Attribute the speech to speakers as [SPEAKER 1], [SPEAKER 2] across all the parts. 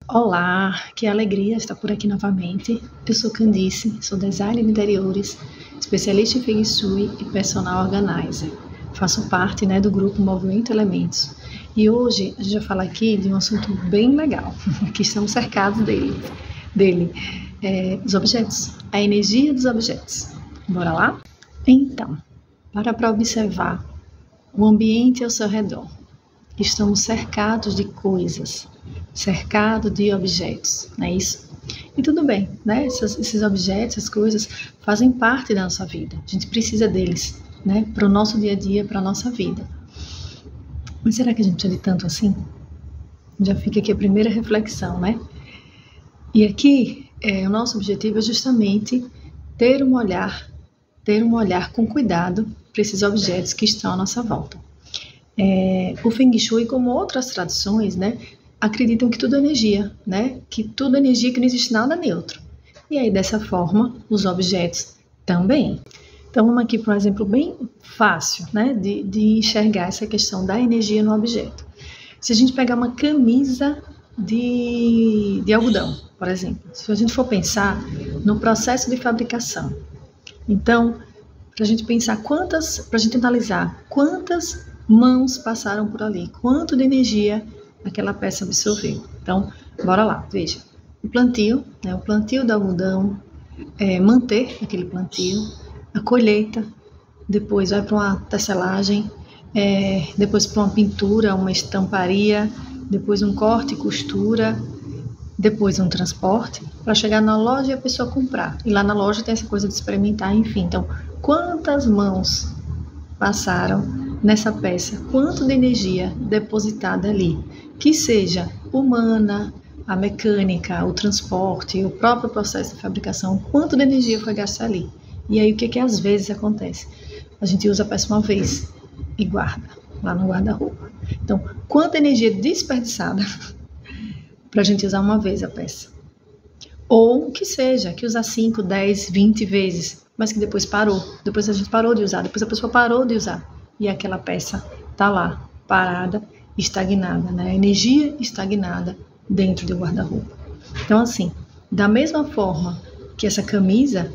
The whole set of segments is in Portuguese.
[SPEAKER 1] Olá, que alegria estar por aqui novamente. Eu sou Candice, sou designer de interiores, especialista em Feng Shui e personal organizer. Faço parte do grupo Movimento Elementos. E hoje a gente vai falar aqui de um assunto bem legal, que estamos cercados dele, os objetos, a energia dos objetos. Bora lá? Então, para observar o ambiente ao seu redor. Estamos cercados de coisas, cercados de objetos, não é isso? E tudo bem, né? Esses objetos, essas coisas fazem parte da nossa vida. A gente precisa deles, né? Para o nosso dia a dia, para a nossa vida. Mas será que a gente precisa de tanto assim? Já fica aqui a primeira reflexão, né? E aqui, o nosso objetivo é justamente ter um olhar com cuidado para esses objetos que estão à nossa volta. O Feng Shui, como outras tradições, acreditam que tudo é energia, que tudo é energia, que não existe nada neutro. E aí, dessa forma, os objetos também. Então, vamos aqui para um exemplo bem fácil, de enxergar essa questão da energia no objeto. Se a gente pegar uma camisa de algodão, por exemplo, se a gente for pensar no processo de fabricação, então, para a gente pensar para a gente analisar quantas mãos passaram por ali, quanto de energia aquela peça absorveu. Então, bora lá, veja. O plantio do algodão, manter aquele plantio, a colheita, depois vai para uma tecelagem, depois para uma pintura, uma estamparia, depois um corte e costura, depois um transporte, para chegar na loja e a pessoa comprar. E lá na loja tem essa coisa de experimentar, enfim. Então, quantas mãos passaram nessa peça, quanto de energia depositada ali, que seja humana, a mecânica, o transporte, o próprio processo de fabricação, quanto de energia foi gasta ali. E aí o que às vezes acontece? A gente usa a peça uma vez e guarda lá no guarda-roupa. Então, quanta energia desperdiçada para a gente usar uma vez a peça. Ou que seja, que usar 5, 10, 20 vezes, mas que depois parou. Depois a gente parou de usar, depois a pessoa parou de usar. E aquela peça está lá, parada, estagnada, energia estagnada dentro do guarda-roupa. Então, assim, da mesma forma que essa camisa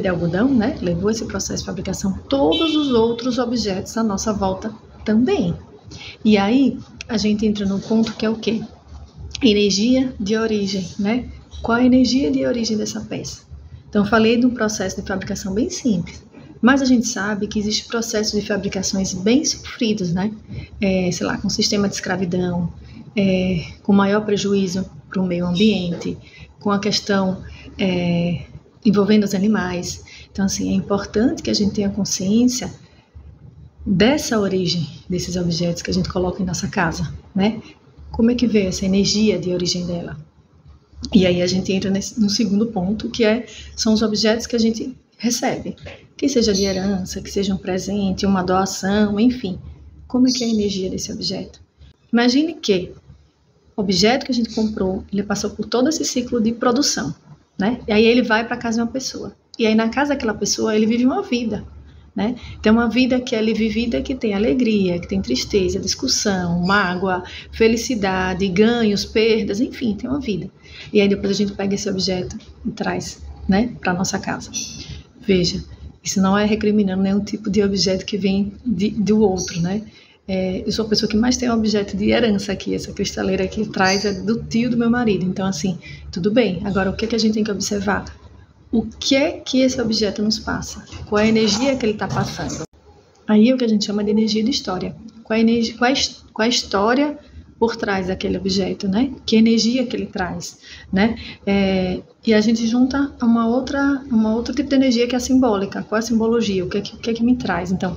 [SPEAKER 1] de algodão, levou esse processo de fabricação, todos os outros objetos à nossa volta também. E aí, a gente entra no ponto que é o quê? Energia de origem, Qual a energia de origem dessa peça? Então, eu falei de um processo de fabricação bem simples. Mas a gente sabe que existe processos de fabricações bem sofridos, com sistema de escravidão, com maior prejuízo para o meio ambiente, com a questão envolvendo os animais. Então, assim, é importante que a gente tenha consciência dessa origem desses objetos que a gente coloca em nossa casa, Como é que veio essa energia de origem dela? E aí a gente entra no segundo ponto, que são os objetos que a gente recebe, que seja de herança, que seja um presente, uma doação, enfim. Como é que é a energia desse objeto? Imagine que o objeto que a gente comprou, ele passou por todo esse ciclo de produção, E aí ele vai para a casa de uma pessoa. E aí na casa daquela pessoa ele vive uma vida, Tem uma vida que é vivida, que tem alegria, que tem tristeza, discussão, mágoa, felicidade, ganhos, perdas, enfim, tem uma vida. E aí depois a gente pega esse objeto e traz, para a nossa casa. Veja, isso não é recriminando nenhum tipo de objeto que vem do outro, Eu sou a pessoa que mais tem um objeto de herança aqui, essa cristaleira que traz é do tio do meu marido. Então, assim, tudo bem. Agora, o que a gente tem que observar? O que é que esse objeto nos passa? Qual é a energia que ele está passando? Aí é o que a gente chama de energia de história. Qual a história por trás daquele objeto, Que energia que ele traz, E a gente junta uma outra tipo de energia que é a simbólica. Qual é a simbologia? O que é que me traz? Então,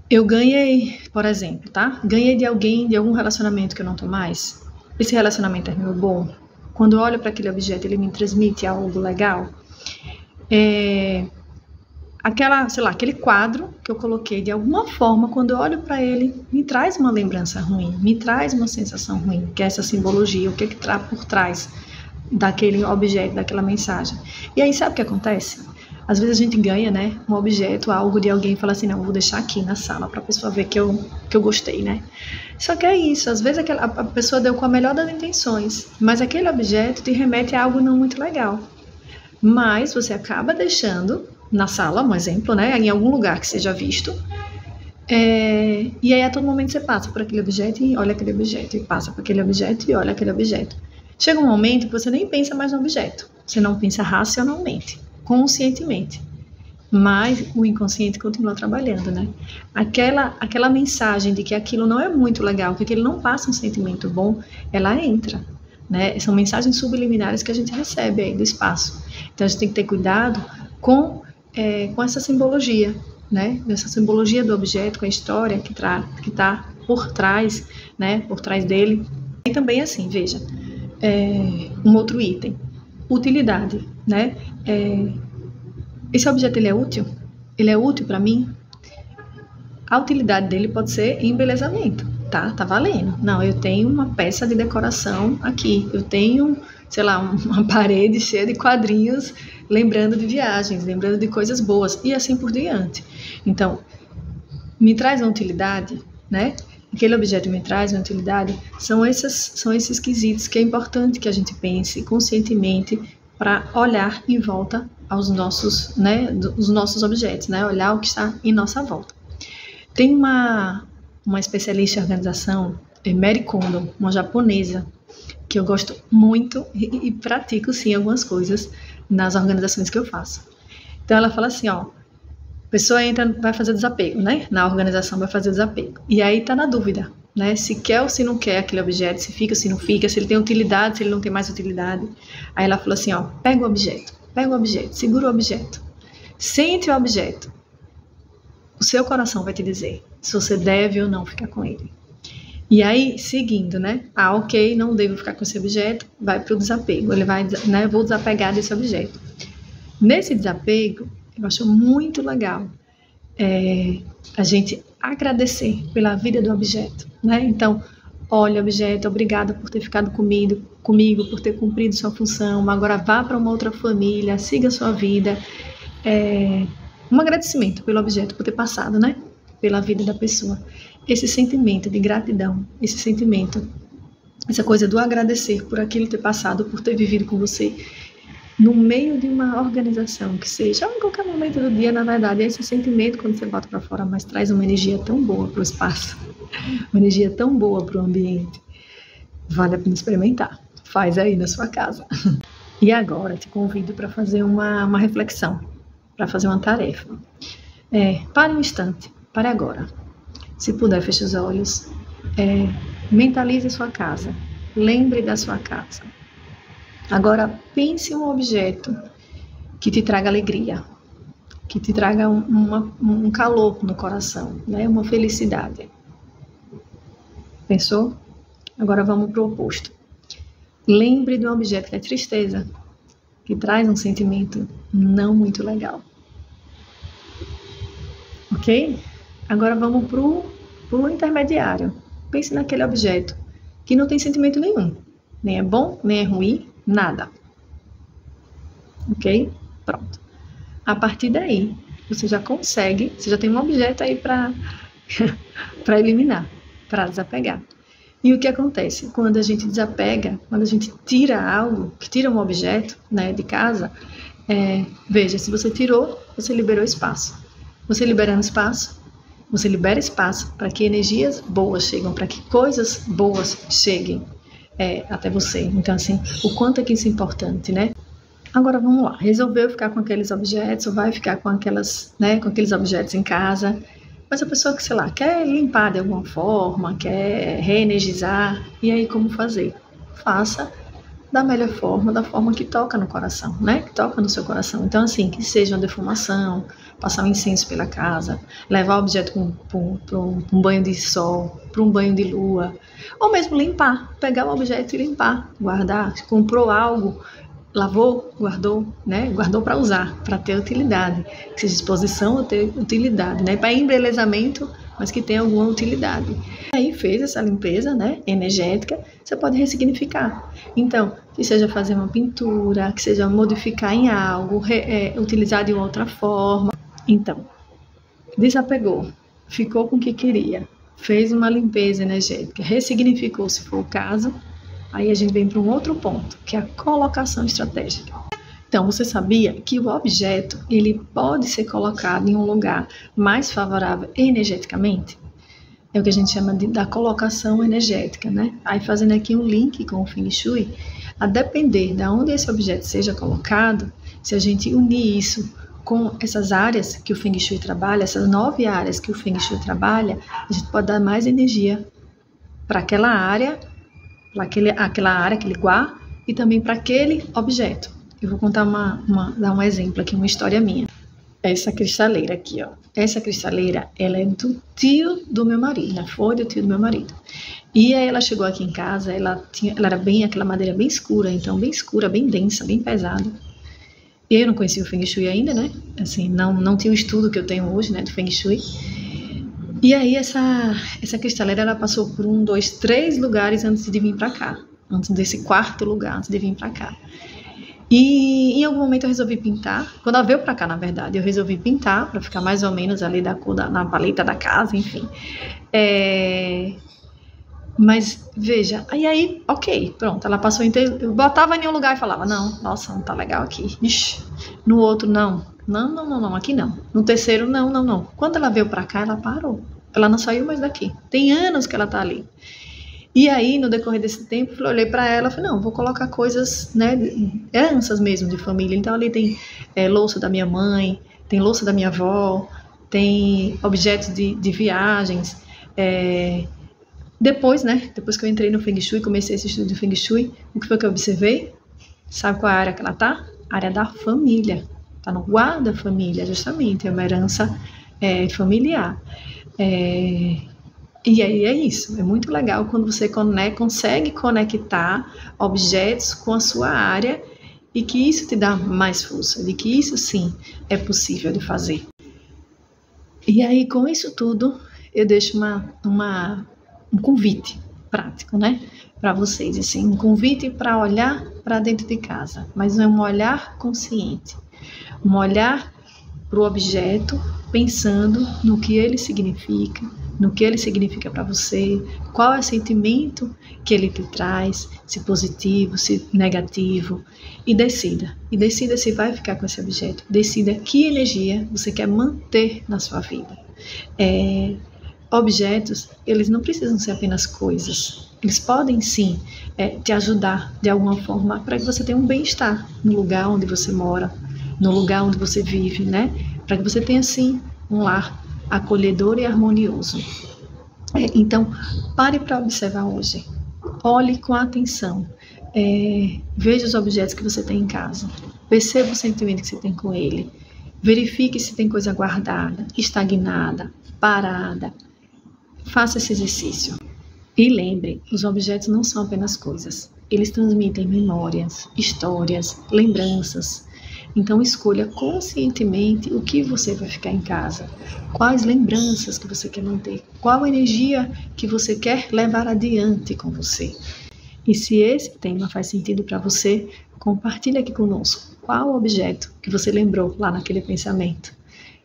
[SPEAKER 1] eu ganhei, por exemplo, Ganhei de alguém, de algum relacionamento que eu não estou mais. Esse relacionamento é meu bom. Quando eu olho para aquele objeto, ele me transmite algo legal. Aquele quadro que eu coloquei, de alguma forma, quando eu olho para ele, me traz uma lembrança ruim, me traz uma sensação ruim, que é essa simbologia, o que está por trás daquele objeto, daquela mensagem. E aí, sabe o que acontece? Às vezes a gente ganha, né, um objeto, algo de alguém e fala assim, não, vou deixar aqui na sala para a pessoa ver que eu gostei, né? Só que é isso, às vezes a pessoa deu com a melhor das intenções, mas aquele objeto te remete a algo não muito legal. Mas você acaba deixando na sala, um exemplo, né, em algum lugar que seja visto, e aí a todo momento você passa por aquele objeto e olha aquele objeto, e passa por aquele objeto e olha aquele objeto. Chega um momento que você nem pensa mais no objeto, você não pensa racionalmente, conscientemente, mas o inconsciente continua trabalhando, né? Aquela mensagem de que aquilo não é muito legal, que aquilo não passa um sentimento bom, ela entra, né? São mensagens subliminares que a gente recebe aí do espaço. Então a gente tem que ter cuidado com essa simbologia, né? Dessa simbologia do objeto, com a história que está por trás, né? Por trás dele. E também assim, veja, um outro item, utilidade, né? Esse objeto, ele é útil? Ele é útil para mim? A utilidade dele pode ser embelezamento, tá? Tá valendo. Não, eu tenho uma peça de decoração aqui, eu tenho, sei lá, uma parede cheia de quadrinhos, lembrando de viagens, lembrando de coisas boas, e assim por diante. Então, me traz uma utilidade, né? Aquele objeto me traz uma utilidade, são esses quesitos que é importante que a gente pense conscientemente para olhar em volta aos nossos, né, os nossos objetos, né? Olhar o que está em nossa volta. Tem uma especialista em organização, Mary Kondo, uma japonesa, que eu gosto muito e pratico sim algumas coisas nas organizações que eu faço. Então ela fala assim, ó, a pessoa entra, vai fazer desapego, né? Na organização vai fazer desapego. E aí tá na dúvida, né? Se quer ou se não quer aquele objeto, se fica ou se não fica, se ele tem utilidade, se ele não tem mais utilidade. Aí ela falou assim, ó, pega o objeto, segura o objeto, sente o objeto. O seu coração vai te dizer se você deve ou não ficar com ele. E aí, seguindo, né? Ok, não devo ficar com esse objeto, vai para o desapego. Ele vai, né? Vou desapegar desse objeto. Nesse desapego, eu acho muito legal a gente agradecer pela vida do objeto, né? Então, olha, objeto, obrigada por ter ficado comigo, por ter cumprido sua função. Agora vá para uma outra família, siga a sua vida. Um agradecimento pelo objeto, por ter passado, né? Pela vida da pessoa. Esse sentimento de gratidão, esse sentimento, essa coisa do agradecer por aquilo ter passado, por ter vivido com você, no meio de uma organização que seja, ou em qualquer momento do dia, na verdade, esse sentimento, quando você bota para fora, mas traz uma energia tão boa para o espaço, uma energia tão boa para o ambiente. Vale a pena experimentar. Faz aí na sua casa. E agora, te convido para fazer uma reflexão, para fazer uma tarefa. Pare um instante, pare agora. Se puder, feche os olhos. Mentalize a sua casa. Lembre da sua casa. Agora, pense em um objeto que te traga alegria, que te traga um calor no coração, né? Uma felicidade. Pensou? Agora vamos para o oposto. Lembre de um objeto que é tristeza, que traz um sentimento não muito legal. Ok? Agora vamos para o intermediário. Pense naquele objeto que não tem sentimento nenhum. Nem é bom, nem é ruim, nada. Ok? Pronto. A partir daí, você já tem um objeto aí para eliminar, para desapegar. E o que acontece? Quando a gente desapega, quando a gente tira algo, que tira um objeto, né, de casa, veja, se você tirou, você liberou espaço. Você liberando espaço, você libera espaço para que energias boas cheguem, para que coisas boas cheguem até você. Então, assim, o quanto é que isso é importante, né? Agora, vamos lá. Resolveu ficar com aqueles objetos, ou vai ficar com aqueles objetos em casa, mas a pessoa que, sei lá, quer limpar de alguma forma, quer reenergizar, e aí como fazer? Faça da melhor forma, da forma que toca no coração, né? Que toca no seu coração. Então, assim, que seja uma defumação, passar um incenso pela casa, levar o objeto para um banho de sol, para um banho de lua, ou mesmo limpar, pegar o objeto e limpar, guardar. Comprou algo, lavou, guardou, né? Guardou para usar, para ter utilidade, que seja disposição ou ter utilidade, né? Para embelezamento mas que tem alguma utilidade. Aí fez essa limpeza, né, energética, você pode ressignificar. Então, que seja fazer uma pintura, que seja modificar em algo, utilizar de outra forma. Então, desapegou, ficou com o que queria, fez uma limpeza energética, ressignificou se for o caso, aí a gente vem para um outro ponto, que é a colocação estratégica. Então, você sabia que o objeto ele pode ser colocado em um lugar mais favorável energeticamente? É o que a gente chama da colocação energética, né? Aí fazendo aqui um link com o Feng Shui, a depender de onde esse objeto seja colocado, se a gente unir isso com essas áreas que o Feng Shui trabalha, essas 9 áreas que o Feng Shui trabalha, a gente pode dar mais energia para aquela área, aquele guá, e também para aquele objeto. Eu vou contar dar um exemplo aqui, uma história minha. Essa cristaleira aqui, ó. Essa cristaleira, ela é do tio do meu marido, né? Foi do tio do meu marido. E aí ela chegou aqui em casa, ela era bem aquela madeira bem escura, então bem escura, bem densa, bem pesada. E eu não conhecia o Feng Shui ainda, né? Assim, não tinha o estudo que eu tenho hoje, né, do Feng Shui. E aí essa cristaleira, ela passou por 1, 2, 3 lugares antes de vir pra cá. Antes desse 4º lugar, antes de vir pra cá. E em algum momento eu resolvi pintar. Quando ela veio pra cá, na verdade, eu resolvi pintar pra ficar mais ou menos ali da cor na paleta da casa, enfim. Mas veja, aí, ok, pronto, ela passou inteiro. Eu botava em um lugar e falava, não, nossa, não tá legal aqui. Ixi. No outro, não, aqui não. No terceiro, não. Quando ela veio pra cá, ela parou. Ela não saiu mais daqui. Tem anos que ela tá ali. E aí, no decorrer desse tempo, eu olhei para ela e falei, não, vou colocar coisas, né, heranças mesmo de família. Então, ali tem louça da minha mãe, tem louça da minha avó, tem objetos de viagens. Depois que eu entrei no Feng Shui, comecei esse estudo do Feng Shui, o que foi que eu observei? Sabe qual é a área que ela tá? A área da família. Tá no guarda-família, justamente, é uma herança familiar. E aí é isso, é muito legal quando você consegue conectar objetos com a sua área e que isso te dá mais força, de que isso sim é possível de fazer. E aí com isso tudo eu deixo um convite prático, né, para vocês, assim, um convite para olhar para dentro de casa, mas não é um olhar consciente, um olhar para o objeto pensando no que ele significa, para você, qual é o sentimento que ele te traz, se positivo, se negativo, e decida se vai ficar com esse objeto, decida que energia você quer manter na sua vida. Objetos, eles não precisam ser apenas coisas, eles podem sim te ajudar de alguma forma para que você tenha um bem-estar no lugar onde você mora, no lugar onde você vive, né? Para que você tenha sim um lar acolhedor e harmonioso. Então, pare para observar hoje. Olhe com atenção. Veja os objetos que você tem em casa. Perceba o sentimento que você tem com ele. Verifique se tem coisa guardada, estagnada, parada. Faça esse exercício. E lembre, os objetos não são apenas coisas. Eles transmitem memórias, histórias, lembranças. Então escolha conscientemente o que você vai ficar em casa, quais lembranças que você quer manter, qual energia que você quer levar adiante com você. E se esse tema faz sentido para você, compartilhe aqui conosco qual objeto que você lembrou lá naquele pensamento,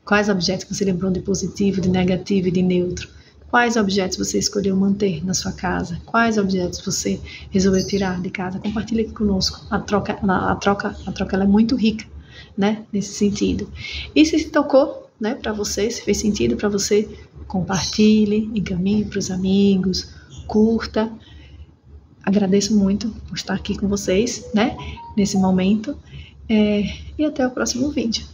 [SPEAKER 1] quais objetos que você lembrou de positivo, de negativo e de neutro, quais objetos você escolheu manter na sua casa, quais objetos você resolveu tirar de casa. Compartilhe aqui conosco, a troca ela é muito rica, né, nesse sentido. E se tocou, né, para você, se fez sentido para você, compartilhe, encaminhe para os amigos, curta. Agradeço muito por estar aqui com vocês, né, nesse momento, e até o próximo vídeo.